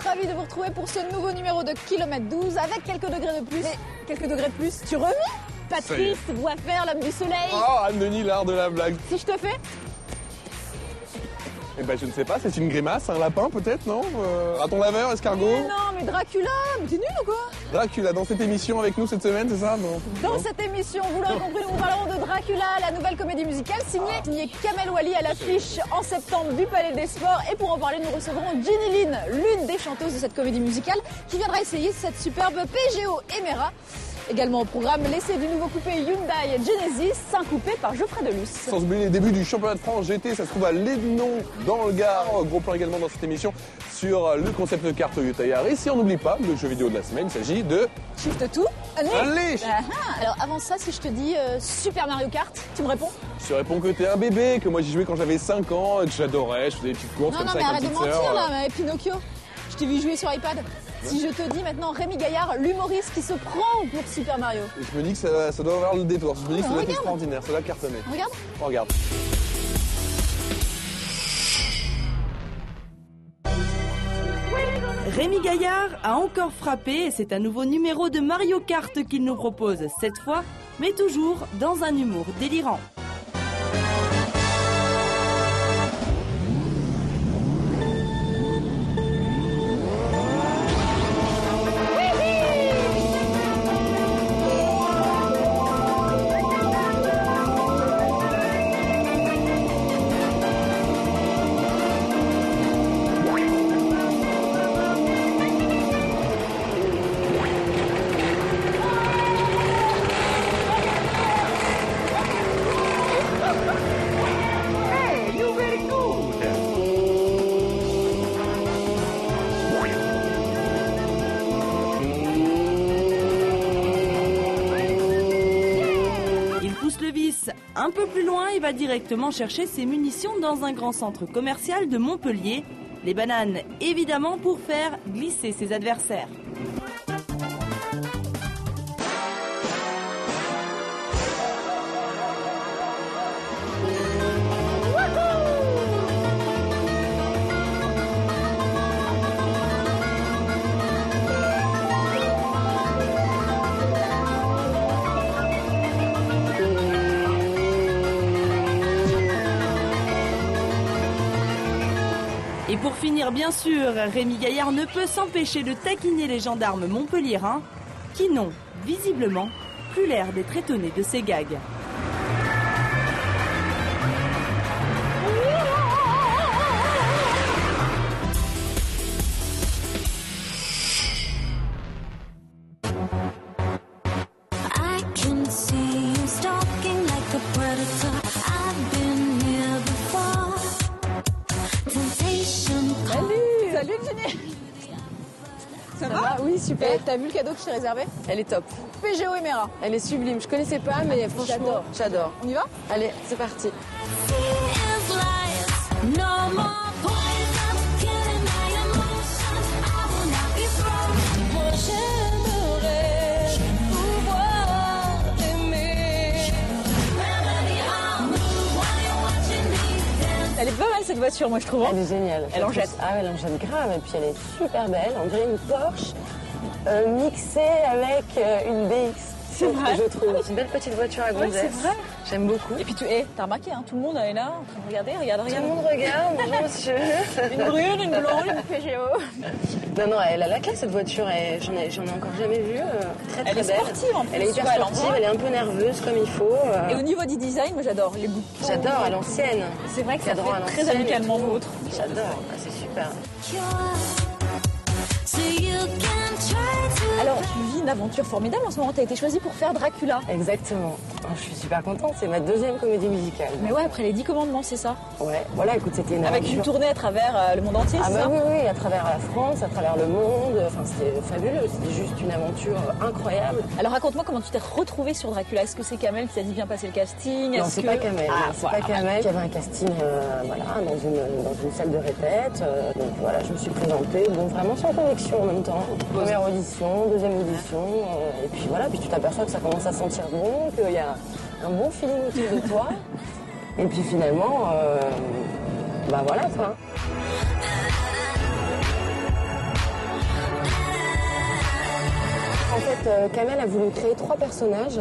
Ravi de vous retrouver pour ce nouveau numéro de Kilomètre 12 avec quelques degrés de plus. Mais quelques degrés de plus, tu reviens? Patrice, voix faire l'homme du soleil. Oh, Anne-Denis, l'art de la blague. Si je te fais? Eh ben, je ne sais pas, c'est une grimace, un lapin peut-être, non raton laveur, escargot? Mais non, mais Dracula, mais t'es nul ou quoi? Dracula, dans cette émission avec nous cette semaine, c'est ça? Non. Dans cette émission, vous l'aurez compris, nous parlerons de Dracula, la nouvelle comédie musicale signée Kamel Wally à l'affiche en septembre du Palais des Sports. Et pour en parler, nous recevrons Ginny Lynn, l'une des chanteuses de cette comédie musicale, qui viendra essayer cette superbe Peugeot Emera. Également au programme, l'essai du nouveau coupé Hyundai Genesis, 5 coupé par Geoffrey Deluce. Sans oublier les débuts du championnat de France GT, ça se trouve à Lévenon, dans le Gard. Gros plan également dans cette émission sur le concept de carte Toyota Yaris. Et on n'oublie pas, le jeu vidéo de la semaine, il s'agit de... Shift tout. Allez Alors avant ça, si je te dis Super Mario Kart, tu me réponds? Je te réponds que t'es un bébé, que moi j'y jouais quand j'avais 5 ans, que j'adorais, je faisais des petites courses comme ça avec ma petite sœur. Non mais arrête de mentir là, mais Pinocchio, je t'ai vu jouer sur iPad. Si je te dis maintenant Rémi Gaillard, l'humoriste qui se prend pour Super Mario. Et je me dis que ça doit avoir le détour, je me dis que ça doit être extraordinaire, ça doit cartonner. Regarde. On regarde. Rémi Gaillard a encore frappé et c'est un nouveau numéro de Mario Kart qu'il nous propose cette fois, mais toujours dans un humour délirant. Un peu plus loin, il va directement chercher ses munitions dans un grand centre commercial de Montpellier. Les bananes, évidemment, pour faire glisser ses adversaires. Et pour finir, bien sûr, Rémi Gaillard ne peut s'empêcher de taquiner les gendarmes montpelliérains qui n'ont, visiblement, plus l'air d'être étonnés de ces gags. Salut Ginny. Ça va? Oui, super. T'as vu le cadeau que je t'ai réservé? Elle est top. Peugeot Emera. Elle est sublime. Je connaissais pas, mais franchement, j'adore. On y va? Allez, c'est parti. Elle est pas mal cette voiture, moi je trouve. Elle est géniale. Elle en jette. Ah ouais, elle en jette grave. Et puis elle est super belle. On dirait une Porsche mixée avec une BX. C'est vrai. Je trouve. C'est une belle petite voiture à gonzesse. Ouais, c'est vrai. J'aime beaucoup. Et puis t'as remarqué, hein, tout le monde est là en train de regarder. Regarde. Tout le monde regarde. Bonjour monsieur. Une brune, une blonde, une Peugeot. Non, elle a la classe cette voiture. J'en ai encore jamais vu. Très Elle est belle. sportive en plus. Elle est hyper sportive. Elle est un peu nerveuse comme il faut. Et au niveau du design, moi j'adore les boutons. J'adore à l'ancienne. C'est vrai que ça J'adore à fait très l'ancienne amicalement et tout. vôtre. J'adore. Ah, c'est super. Alors, tu vis une aventure formidable en ce moment. Tu as été choisie pour faire Dracula. Exactement. Je suis super contente, c'est ma deuxième comédie musicale. Mais ouais, après les 10 commandements, c'est ça? Ouais, voilà, écoute, c'était une Avec aventure. une tournée à travers le monde entier, Ah c'est bah ça? oui, à travers la France, à travers le monde. Enfin, c'était fabuleux, c'était juste une aventure incroyable. Alors raconte-moi comment tu t'es retrouvée sur Dracula. Est-ce que c'est Kamel qui t'a dit viens passer le casting? Non, c'est pas Kamel. C'est voilà. pas Kamel. Il y avait un casting voilà, dans une salle de répète. Donc voilà, je me suis présentée. Bon, vraiment sans conviction en même temps. Première audition, deuxième audition. Et puis voilà, puis tu t'aperçois que ça commence à sentir bon, qu'il y a un bon feeling autour de toi. Et puis finalement, bah voilà quoi. En fait, Kamel a voulu créer 3 personnages,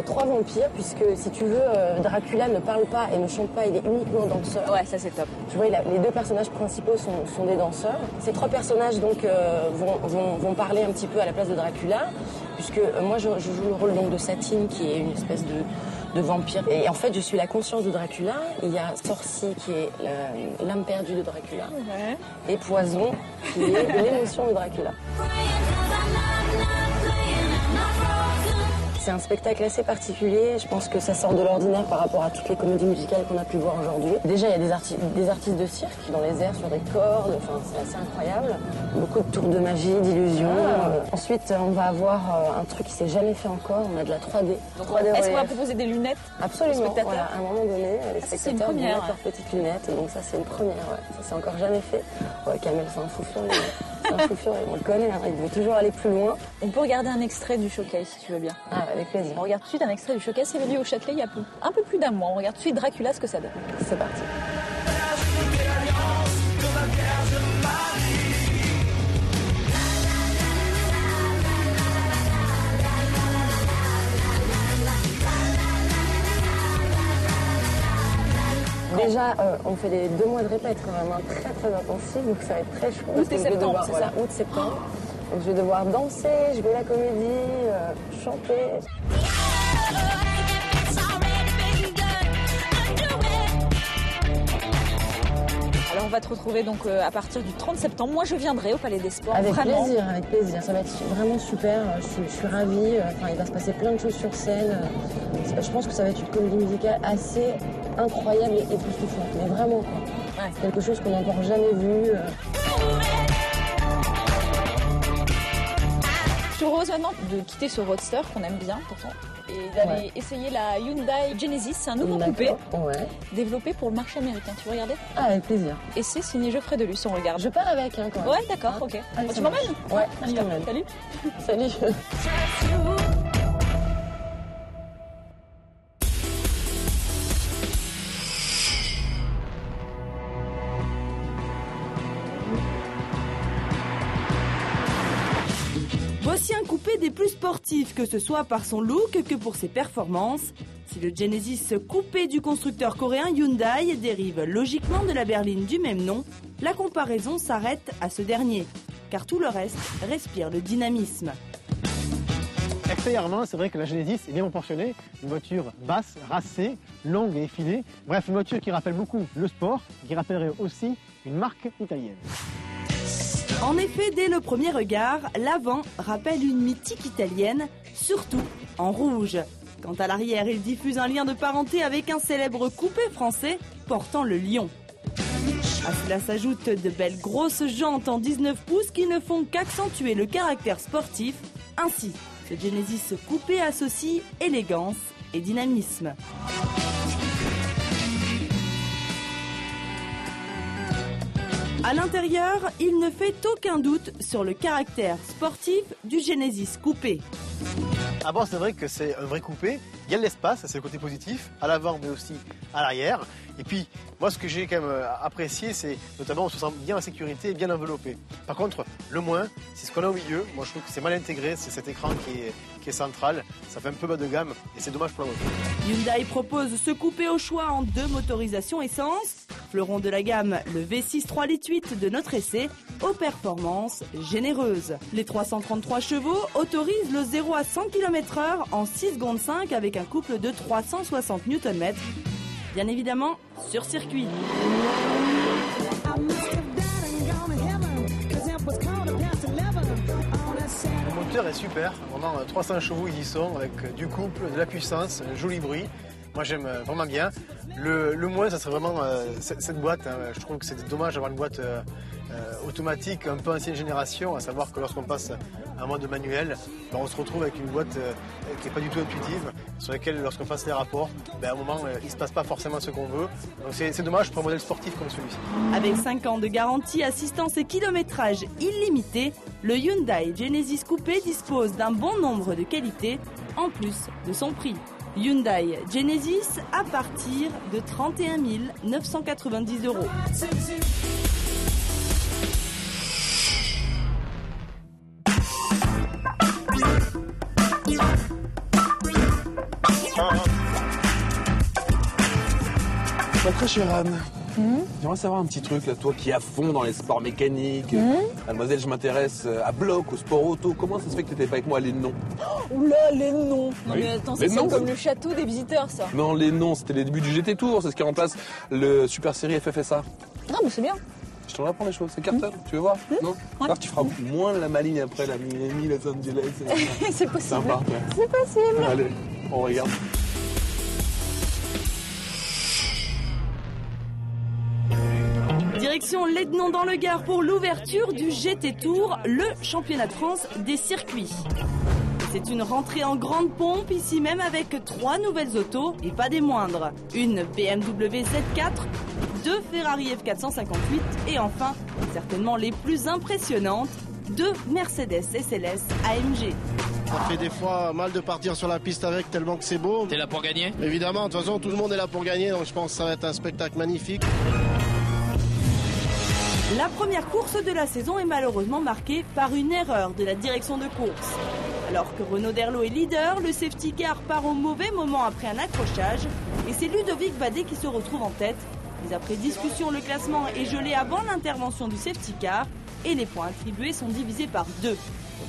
3 vampires, puisque si tu veux, Dracula ne parle pas et ne chante pas, il est uniquement danseur. Ouais, ça c'est top. Tu vois, les 2 personnages principaux sont des danseurs. Ces 3 personnages donc vont parler un petit peu à la place de Dracula, puisque moi je joue le rôle donc de Satine, qui est une espèce de vampire. Et en fait, je suis la conscience de Dracula. Il y a Sorcier qui est l'âme perdue de Dracula, Ouais. et Poison qui est l'émotion de Dracula. C'est un spectacle assez particulier. Je pense que ça sort de l'ordinaire par rapport à toutes les comédies musicales qu'on a pu voir aujourd'hui. Déjà, il y a des artistes de cirque dans les airs, sur des cordes. Enfin, c'est assez incroyable. Beaucoup de tours de magie, d'illusions. Ensuite, on va avoir un truc qui s'est jamais fait encore. On a de la 3D. Est-ce qu'on va proposer des lunettes? Absolument. aux spectateurs Voilà, à un moment donné, les c'est une spectateurs vont première, mettre leurs petites lunettes. Donc ça, c'est une première. Ouais. Ça, c'est encore jamais fait. Ouais, Kamel, c'est un fou furieux. C'est un fou furieux. On le connaît. Hein. Il veut toujours aller plus loin. On peut regarder un extrait du showcase si tu veux bien. Ah, avec plaisir. On regarde tout de suite un extrait du showcase évalué au Châtelet il y a un peu plus d'un mois. On regarde tout de suite Dracula, ce que ça donne. C'est parti. Déjà, on fait les 2 mois de répète quand même, hein, très très intensif, donc ça va être très chaud. Août et septembre, c'est ça? Août-septembre. Donc je vais devoir danser, jouer la comédie, chanter. Alors on va te retrouver donc à partir du 30 septembre. Moi je viendrai au Palais des Sports. Avec vraiment. plaisir, avec plaisir. Ça va être vraiment super. Je suis ravie. Enfin, il va se passer plein de choses sur scène. Je pense que ça va être une comédie musicale assez incroyable et époustouflante. Mais vraiment, quoi. Ouais. C'est quelque chose qu'on n'a encore jamais vu. Je te propose maintenant de quitter ce roadster qu'on aime bien pourtant et d'aller essayer la Hyundai Genesis. C'est un nouveau coupé Ouais. développé pour le marché américain. Tu veux regarder? Ah, avec plaisir. Et c'est signé Geoffrey Delus, on regarde. Je pars avec, hein, quand même. Ouais, d'accord, ok. Allez, Tu ça m'emmènes? marche. Ouais, On je y va. t'emmène. Salut. Salut. Voici un coupé des plus sportifs, que ce soit par son look que pour ses performances. Si le Genesis coupé du constructeur coréen Hyundai dérive logiquement de la berline du même nom, la comparaison s'arrête à ce dernier, car tout le reste respire le dynamisme. Extérieurement, c'est vrai que la Genesis est bien proportionnée, une voiture basse, racée, longue et effilée. Bref, une voiture qui rappelle beaucoup le sport, qui rappellerait aussi une marque italienne. En effet, dès le premier regard, l'avant rappelle une mythique italienne, surtout en rouge. Quant à l'arrière, il diffuse un lien de parenté avec un célèbre coupé français portant le lion. À cela s'ajoutent de belles grosses jantes en 19 pouces qui ne font qu'accentuer le caractère sportif. Ainsi, ce Genesis coupé associe élégance et dynamisme. À l'intérieur, il ne fait aucun doute sur le caractère sportif du Genesis coupé. À bord, c'est vrai que c'est un vrai coupé. Il y a de l'espace, c'est le côté positif, à l'avant mais aussi à l'arrière. Et puis, moi, ce que j'ai quand même apprécié, c'est notamment on se sent bien en sécurité et bien enveloppé. Par contre, le moins, c'est ce qu'on a au milieu. Moi, je trouve que c'est mal intégré, c'est cet écran qui est central. Ça fait un peu bas de gamme et c'est dommage pour la voiture. Hyundai propose ce coupé au choix en 2 motorisations essence. Fleuron de la gamme, le V6 3,8 litres de notre essai, aux performances généreuses. Les 333 chevaux autorisent le 0 à 100 km/h en 6 secondes 5 avec un couple de 360 Nm. Bien évidemment, sur circuit. Le moteur est super. Vraiment 300 chevaux, ils y sont, avec du couple, de la puissance, un joli bruit. Moi, j'aime vraiment bien. Le moins, ça serait vraiment cette boîte. Hein. Je trouve que c'est dommage d'avoir une boîte automatique, un peu ancienne génération, à savoir que lorsqu'on passe à un mode manuel, ben, on se retrouve avec une boîte qui n'est pas du tout intuitive, sur laquelle, lorsqu'on fasse les rapports, ben, à un moment, il ne se passe pas forcément ce qu'on veut. Donc c'est dommage pour un modèle sportif comme celui-ci. Avec 5 ans de garantie, assistance et kilométrage illimité, le Hyundai Genesis Coupé dispose d'un bon nombre de qualités, en plus de son prix. Hyundai Genesis à partir de 31 990 €. Très chère Anne. J'aimerais savoir un petit truc là, toi qui es à fond dans les sports mécaniques. Mademoiselle, je m'intéresse à bloc, au sport auto. Comment ça se fait que tu n'étais pas avec moi à les noms? Oula, les noms. Non Oui. mais attends, Les c'est noms, comme c'est- le château des visiteurs, ça. Non, les noms, c'était les débuts du GT Tour. C'est ce qui remplace le Super Série FFSA. Ah, mais c'est bien. Je t'en apprends les choses. C'est Carter, tu veux voir? Non? Alors, tu feras moins la maligne après la Miami, Los Angeles. C'est possible. Sympa. Ouais. C'est possible. Allez, on regarde. Direction Lédenon dans le Gard pour l'ouverture du GT Tour, le championnat de France des circuits. C'est une rentrée en grande pompe, ici même avec 3 nouvelles autos, et pas des moindres. Une BMW Z4, 2 Ferrari F458 et enfin, certainement les plus impressionnantes, 2 Mercedes SLS AMG. Ça fait des fois mal de partir sur la piste avec tellement que c'est beau. T'es là pour gagner? Évidemment, de toute façon, tout le monde est là pour gagner, donc je pense que ça va être un spectacle magnifique. La première course de la saison est malheureusement marquée par une erreur de la direction de course. Alors que Renaud Derlot est leader, le safety car part au mauvais moment après un accrochage et c'est Ludovic Badet qui se retrouve en tête. Mais après discussion, le classement est gelé avant l'intervention du safety car et les points attribués sont divisés par 2.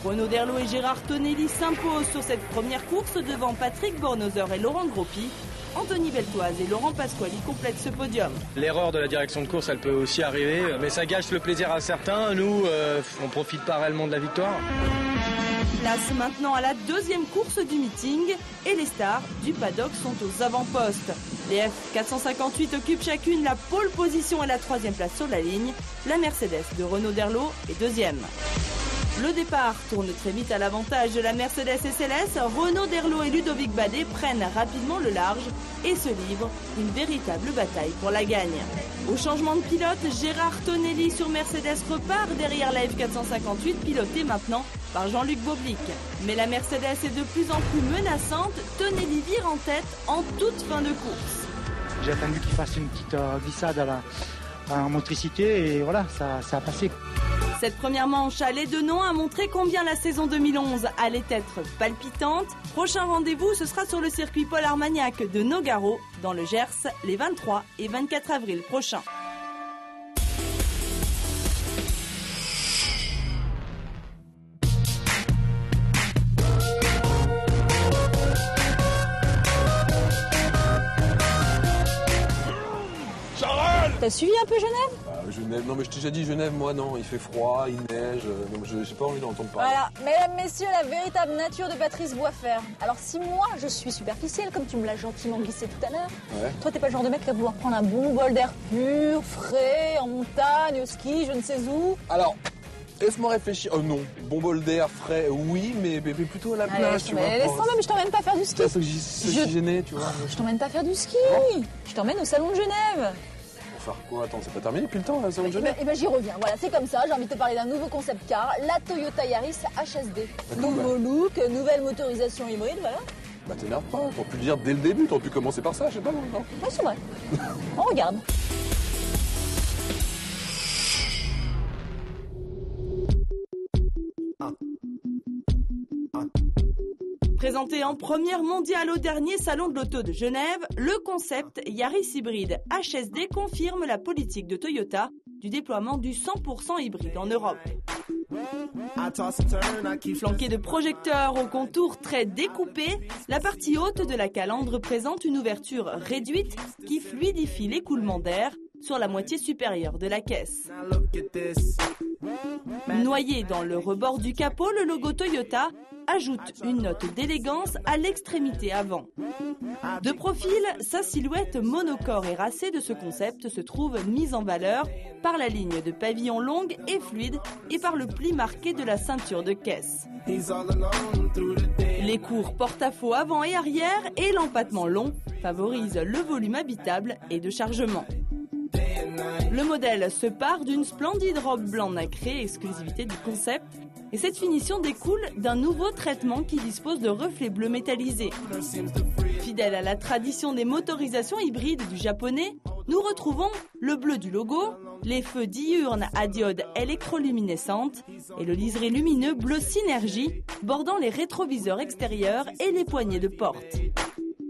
Renaud Derlot et Gérard Tonelli s'imposent sur cette première course devant Patrick Bornoser et Laurent Gropi. Anthony Beltoise et Laurent Pasquali complètent ce podium. L'erreur de la direction de course, elle peut aussi arriver, mais ça gâche le plaisir à certains. Nous, on profite pas réellement de la victoire. Place maintenant à la deuxième course du meeting et les stars du paddock sont aux avant-postes. Les F458 occupent chacune la pole position et la 3e place sur la ligne. La Mercedes de Renaud Derlot est 2e. Le départ tourne très vite à l'avantage de la Mercedes SLS. Renaud Derlot et Ludovic Badet prennent rapidement le large et se livrent une véritable bataille pour la gagne. Au changement de pilote, Gérard Tonelli sur Mercedes repart derrière la F458, pilotée maintenant par Jean-Luc Boblic. Mais la Mercedes est de plus en plus menaçante. Tonelli vire en tête en toute fin de course. J'ai attendu qu'il fasse une petite glissade à la motricité et voilà, ça a passé. Cette première manche à Lédenon a montré combien la saison 2011 allait être palpitante. Prochain rendez-vous, ce sera sur le circuit Paul Armagnac de Nogaro, dans le Gers, les 23 et 24 avril prochains. T'as suivi un peu Genève? Genève, non mais je t'ai déjà dit Genève, moi non, il fait froid, il neige, donc j'ai pas envie d'entendre parler. Voilà, mesdames, messieurs, la véritable nature de Patrice Boisfer. Alors si moi je suis superficielle, comme tu me l'as gentiment glissé tout à l'heure, Ouais. toi t'es pas le genre de mec qui va vouloir prendre un bon bol d'air pur, frais, en montagne, au ski, je ne sais où. Alors, laisse-moi réfléchir. Oh non, bon bol d'air frais, oui, mais plutôt à la Allez, plage, tu vois. laisse tomber, mais je t'emmène pas faire du ski. C'est ça que j'ai gêné, tu vois. Je t'emmène pas faire du ski. Je t'emmène au salon de Genève. Pour faire quoi? Attends, c'est pas terminé depuis le temps, là, salon de Genève? Eh ben, j'y reviens. Voilà, c'est comme ça. J'ai envie de te parler d'un nouveau concept car, la Toyota Yaris HSD. Nouveau look, nouvelle motorisation hybride, voilà. Bah t'énerve pas, t'aurais pu le dire dès le début, t'aurais pu commencer par ça, je sais pas, non? Ouais, c'est vrai. On regarde. Présenté en première mondiale au dernier salon de l'auto de Genève, le concept Yaris hybride HSD confirme la politique de Toyota du déploiement du 100% hybride en Europe. Flanqué de projecteurs au contour très découpé, la partie haute de la calandre présente une ouverture réduite qui fluidifie l'écoulement d'air sur la moitié supérieure de la caisse. Noyé dans le rebord du capot, le logo Toyota ajoute une note d'élégance à l'extrémité avant. De profil, sa silhouette monocore et racée de ce concept se trouve mise en valeur par la ligne de pavillon longue et fluide et par le pli marqué de la ceinture de caisse. Les courts porte-à-faux avant et arrière et l'empattement long favorisent le volume habitable et de chargement. Le modèle se part d'une splendide robe blanc nacrée, exclusivité du concept, et cette finition découle d'un nouveau traitement qui dispose de reflets bleus métallisés. Fidèle à la tradition des motorisations hybrides du japonais, nous retrouvons le bleu du logo, les feux diurnes à diode électroluminescente et le liseré lumineux bleu synergie bordant les rétroviseurs extérieurs et les poignées de porte.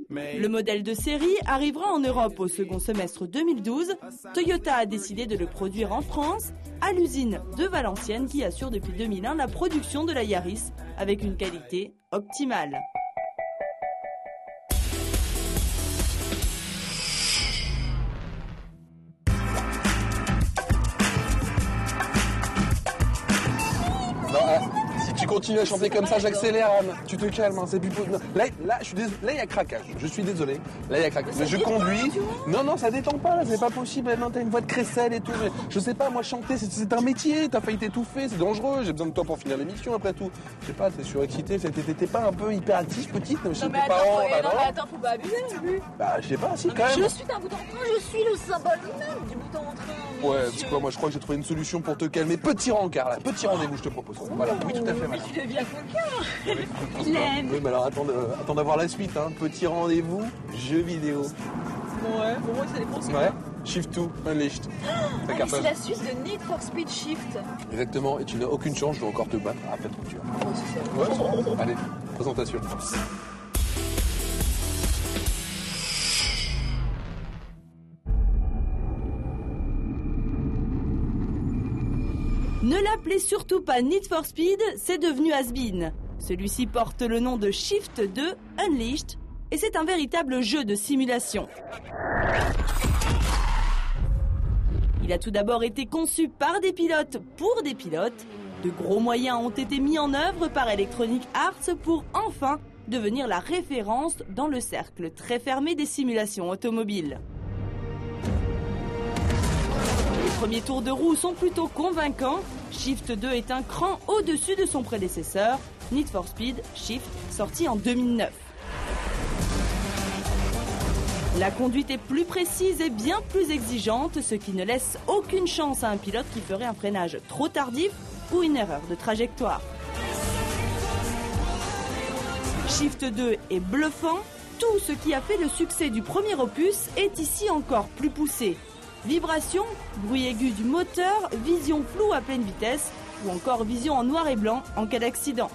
Le modèle de série arrivera en Europe au second semestre 2012. Toyota a décidé de le produire en France à l'usine de Valenciennes qui assure depuis 2001 la production de la Yaris avec une qualité optimale. Si tu continues à chanter comme ça, j'accélère, Anne. Tu te calmes, hein, c'est plus possible. Là, je suis désolé. Là, il y a craquage. Je suis désolé. Là, il y a craquage. Mais je conduis. Non, ça détend pas, là, c'est pas possible. Non, t'as une voix de crécelle et tout. Mais je sais pas, moi, chanter, c'est un métier. T'as failli t'étouffer, c'est dangereux. J'ai besoin de toi pour finir l'émission, après tout. Je sais pas, t'es surexcité. T'es pas un peu hyperactif, petite? Non, mais attends, faut pas abuser non plus. Bah, je sais pas, si, quand même. Je suis un bout en train, je suis le symbole même du bout en train. Ouais, parce que moi, je crois que j'ai trouvé une solution pour te calmer. Petit rencard, là. Petit rendez-vous, je te propose. Voilà, oui, tout à fait, madame. Tu deviens coquin. Il aime. Oui, mais alors attends d'avoir la suite, hein. Petit rendez-vous, jeu vidéo. Ouais, pour moi, ça dépend. Ouais, Shift 2, Unleashed. C'est la suite de Need for Speed Shift. Exactement, et tu n'as aucune chance, je vais encore te battre. Ah, fais trop que tu as. Ouais, allez, présentation. Ne l'appelez surtout pas Need for Speed, c'est devenu has-been. Celui-ci porte le nom de Shift 2 Unleashed et c'est un véritable jeu de simulation. Il a tout d'abord été conçu par des pilotes pour des pilotes. De gros moyens ont été mis en œuvre par Electronic Arts pour enfin devenir la référence dans le cercle très fermé des simulations automobiles. Les premiers tours de roue sont plutôt convaincants. Shift 2 est un cran au-dessus de son prédécesseur, Need for Speed Shift, sorti en 2009. La conduite est plus précise et bien plus exigeante, ce qui ne laisse aucune chance à un pilote qui ferait un freinage trop tardif ou une erreur de trajectoire. Shift 2 est bluffant. Tout ce qui a fait le succès du premier opus est ici encore plus poussé. Vibration, bruit aigu du moteur, vision floue à pleine vitesse ou encore vision en noir et blanc en cas d'accident.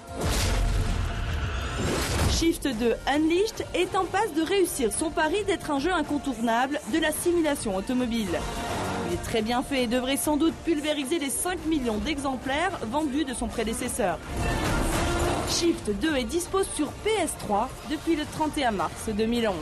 Shift 2 Unleashed est en passe de réussir son pari d'être un jeu incontournable de la simulation automobile. Il est très bien fait et devrait sans doute pulvériser les 5 millions d'exemplaires vendus de son prédécesseur. Shift 2 est dispo sur PS3 depuis le 31 mars 2011.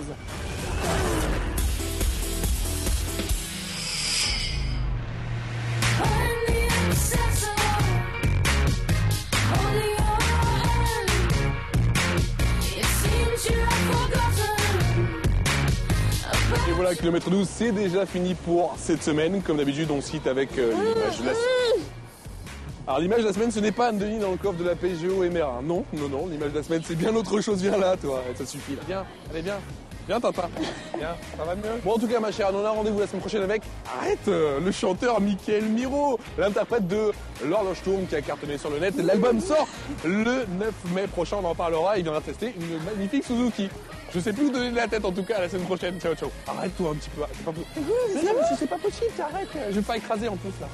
Et voilà, kilomètre 12, c'est déjà fini pour cette semaine. Comme d'habitude, on cite avec l'image de la semaine. Alors l'image de la semaine, ce n'est pas Anne-Denis dans le coffre de la Peugeot MR1. Non, l'image de la semaine, c'est bien autre chose. Viens là, toi, ça suffit là. Viens, allez, viens. Viens, Tintin. Viens, ça va mieux. Bon, en tout cas, ma chère Anne, on a rendez-vous la semaine prochaine avec, le chanteur Mickaël Miro, l'interprète de L'Horloge tourne qui a cartonné sur le net. L'album sort le 9 mai prochain, on en parlera. Il viendra tester une magnifique Suzuki. Je sais plus où donner de la tête en tout cas à la semaine prochaine. Ciao, ciao. Arrête-toi un petit peu. C'est pas possible. Mais non, c'est pas possible, arrête. Je vais pas écraser en plus là.